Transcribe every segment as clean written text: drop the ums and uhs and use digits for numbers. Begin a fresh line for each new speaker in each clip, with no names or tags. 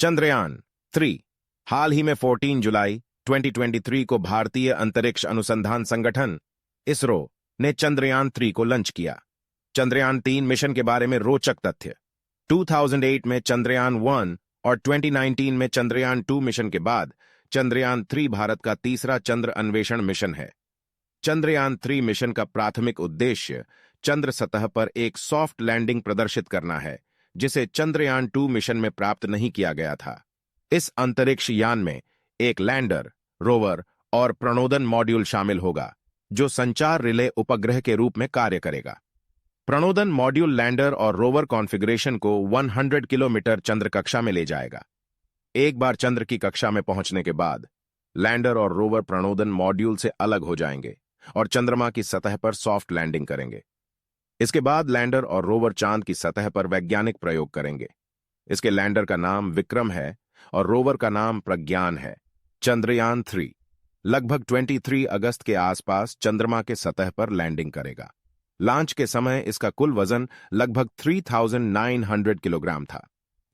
चंद्रयान 3 हाल ही में 14 जुलाई 2023 को भारतीय अंतरिक्ष अनुसंधान संगठन इसरो ने चंद्रयान 3 को लॉन्च किया। चंद्रयान 3 मिशन के बारे में रोचक तथ्य। 2008 में चंद्रयान 1 और 2019 में चंद्रयान 2 मिशन के बाद चंद्रयान 3 भारत का तीसरा चंद्र अन्वेषण मिशन है। चंद्रयान 3 मिशन का प्राथमिक उद्देश्य चंद्र सतह पर एक सॉफ्ट लैंडिंग प्रदर्शित करना है, जिसे चंद्रयान 2 मिशन में प्राप्त नहीं किया गया था। इस अंतरिक्ष यान में एक लैंडर, रोवर और प्रणोदन मॉड्यूल शामिल होगा, जो संचार रिले उपग्रह के रूप में कार्य करेगा। प्रणोदन मॉड्यूल लैंडर और रोवर कॉन्फ़िगरेशन को 100 किलोमीटर चंद्र कक्षा में ले जाएगा। एक बार चंद्र की कक्षा में पहुंचने के बाद लैंडर और रोवर प्रणोदन मॉड्यूल से अलग हो जाएंगे और चंद्रमा की सतह पर सॉफ्ट लैंडिंग करेंगे। इसके बाद लैंडर और रोवर चांद की सतह पर वैज्ञानिक प्रयोग करेंगे। इसके लैंडर का नाम विक्रम है और रोवर का नाम प्रज्ञान है। चंद्रयान 3 लगभग 23 अगस्त के आसपास चंद्रमा के सतह पर लैंडिंग करेगा। लॉन्च के समय इसका कुल वजन लगभग 3900 किलोग्राम था।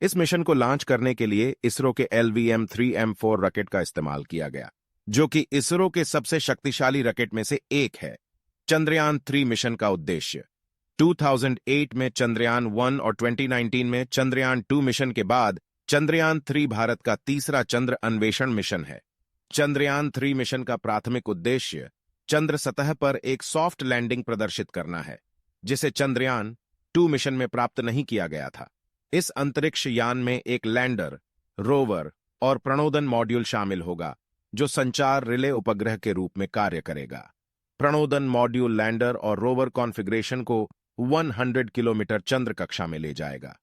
इस मिशन को लॉन्च करने के लिए इसरो के LVM-3M4 रॉकेट का इस्तेमाल किया गया, जो कि इसरो के सबसे शक्तिशाली रॉकेट में से एक है। चंद्रयान 3 मिशन का उद्देश्य 2008 में चंद्रयान 1 और 2019 में चंद्रयान 2 मिशन के बाद चंद्रयान 3 भारत का तीसरा चंद्र अन्वेषण मिशन है। चंद्रयान 3 मिशन का प्राथमिक उद्देश्य चंद्र सतह पर एक सॉफ्ट लैंडिंग प्रदर्शित करना है, जिसे चंद्रयान 2 मिशन में प्राप्त नहीं किया गया था। इस अंतरिक्ष यान में एक लैंडर, रोवर और प्रणोदन मॉड्यूल शामिल होगा, जो संचार रिले उपग्रह के रूप में कार्य करेगा। प्रणोदन मॉड्यूल लैंडर और रोवर कॉन्फ़िगरेशन को 100 किलोमीटर चंद्र कक्षा में ले जाएगा।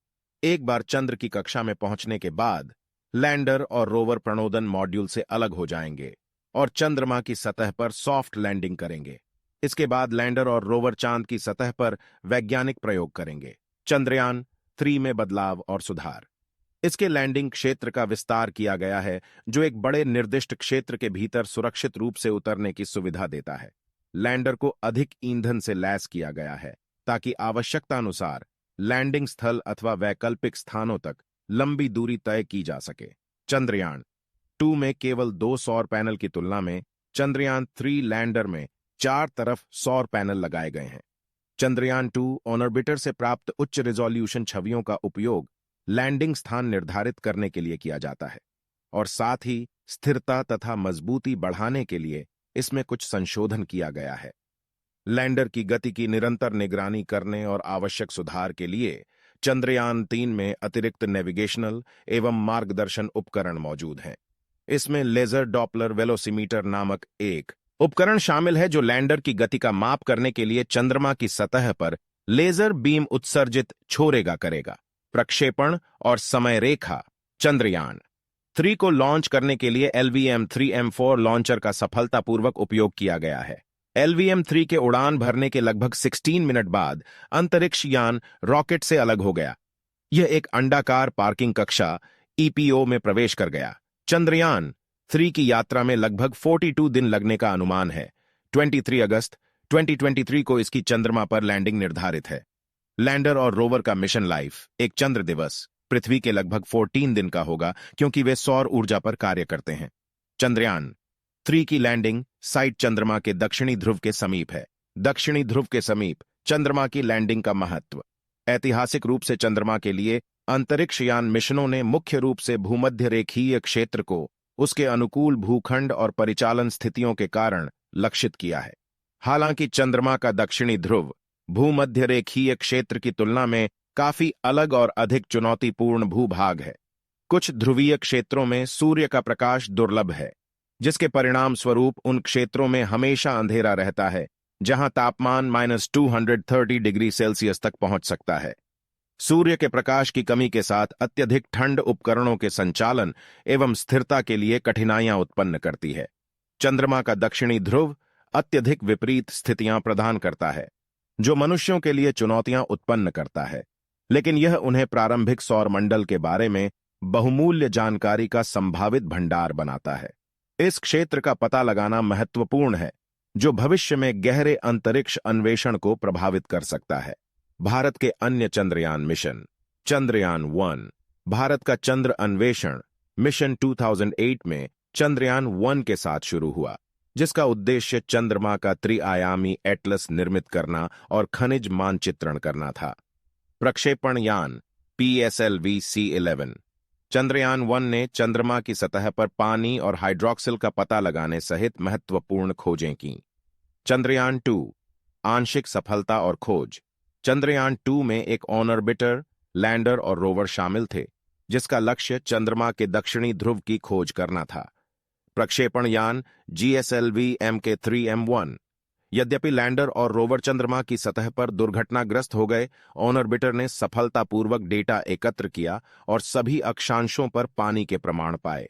एक बार चंद्र की कक्षा में पहुंचने के बाद लैंडर और रोवर प्रणोदन मॉड्यूल से अलग हो जाएंगे और चंद्रमा की सतह पर सॉफ्ट लैंडिंग करेंगे। इसके बाद लैंडर और रोवर चांद की सतह पर वैज्ञानिक प्रयोग करेंगे। चंद्रयान 3 में बदलाव और सुधार। इसके लैंडिंग क्षेत्र का विस्तार किया गया है, जो एक बड़े निर्दिष्ट क्षेत्र के भीतर सुरक्षित रूप से उतरने की सुविधा देता है। लैंडर को अधिक ईंधन से लैस किया गया है, ताकि आवश्यकतानुसार लैंडिंग स्थल अथवा वैकल्पिक स्थानों तक लंबी दूरी तय की जा सके। चंद्रयान 2 में केवल 2 सौर पैनल की तुलना में चंद्रयान 3 लैंडर में 4 तरफ सौर पैनल लगाए गए हैं। चंद्रयान 2 ऑर्बिटर से प्राप्त उच्च रिजोल्यूशन छवियों का उपयोग लैंडिंग स्थान निर्धारित करने के लिए किया जाता है, और साथ ही स्थिरता तथा मजबूती बढ़ाने के लिए इसमें कुछ संशोधन किया गया है। लैंडर की गति की निरंतर निगरानी करने और आवश्यक सुधार के लिए चंद्रयान 3 में अतिरिक्त नेविगेशनल एवं मार्गदर्शन उपकरण मौजूद हैं। इसमें लेजर डॉपलर वेलोसिमीटर नामक एक उपकरण शामिल है, जो लैंडर की गति का माप करने के लिए चंद्रमा की सतह पर लेजर बीम उत्सर्जित छोड़ेगा करेगा। प्रक्षेपण और समय रेखा। चंद्रयान 3 को लॉन्च करने के लिए LVM-3M4 लॉन्चर का सफलतापूर्वक उपयोग किया गया है। LVM-3 के उड़ान भरने के लगभग 16 मिनट बाद अंतरिक्ष यान रॉकेट से अलग हो गया। यह एक अंडाकार पार्किंग कक्षा EPO में प्रवेश कर गया। चंद्रयान 3 की यात्रा में लगभग 42 दिन लगने का अनुमान है। 23 अगस्त 2023 को इसकी चंद्रमा पर लैंडिंग निर्धारित है। लैंडर और रोवर का मिशन लाइफ एक चंद्र दिवस पृथ्वी के लगभग 14 दिन का होगा, क्योंकि वे सौर ऊर्जा पर कार्य करते हैं। चंद्रयान 3 की लैंडिंग साइट चंद्रमा के दक्षिणी ध्रुव के समीप है। दक्षिणी ध्रुव के समीप चंद्रमा की लैंडिंग का महत्व। ऐतिहासिक रूप से चंद्रमा के लिए अंतरिक्ष यान मिशनों ने मुख्य रूप से भूमध्य रेखीय क्षेत्र को उसके अनुकूल भूखंड और परिचालन स्थितियों के कारण लक्षित किया है। हालांकि चंद्रमा का दक्षिणी ध्रुव भूमध्य रेखीय क्षेत्र की तुलना में काफी अलग और अधिक चुनौतीपूर्ण भूभाग है। कुछ ध्रुवीय क्षेत्रों में सूर्य का प्रकाश दुर्लभ है, जिसके परिणाम स्वरूप उन क्षेत्रों में हमेशा अंधेरा रहता है, जहां तापमान -230 डिग्री सेल्सियस तक पहुंच सकता है। सूर्य के प्रकाश की कमी के साथ अत्यधिक ठंड उपकरणों के संचालन एवं स्थिरता के लिए कठिनाइयां उत्पन्न करती है। चंद्रमा का दक्षिणी ध्रुव अत्यधिक विपरीत स्थितियां प्रदान करता है, जो मनुष्यों के लिए चुनौतियां उत्पन्न करता है, लेकिन यह उन्हें प्रारंभिक सौरमंडल के बारे में बहुमूल्य जानकारी का संभावित भंडार बनाता है। इस क्षेत्र का पता लगाना महत्वपूर्ण है, जो भविष्य में गहरे अंतरिक्ष अन्वेषण को प्रभावित कर सकता है। भारत के अन्य चंद्रयान मिशन। चंद्रयान 1 भारत का चंद्र अन्वेषण मिशन 2008 में चंद्रयान 1 के साथ शुरू हुआ, जिसका उद्देश्य चंद्रमा का त्रिआयामी एटलस निर्मित करना और खनिज मानचित्रण करना था। प्रक्षेपण यान PSLV C11 चंद्रयान 1 ने चंद्रमा की सतह पर पानी और हाइड्रोक्सिल का पता लगाने सहित महत्वपूर्ण खोजें की। चंद्रयान 2 आंशिक सफलता और खोज। चंद्रयान 2 में एक ऑर्बिटर, लैंडर और रोवर शामिल थे, जिसका लक्ष्य चंद्रमा के दक्षिणी ध्रुव की खोज करना था। प्रक्षेपण यान GSLV Mk3M1 यद्यपि लैंडर और रोवर चंद्रमा की सतह पर दुर्घटनाग्रस्त हो गए, ऑर्बिटर ने सफलतापूर्वक डेटा एकत्र किया और सभी अक्षांशों पर पानी के प्रमाण पाए।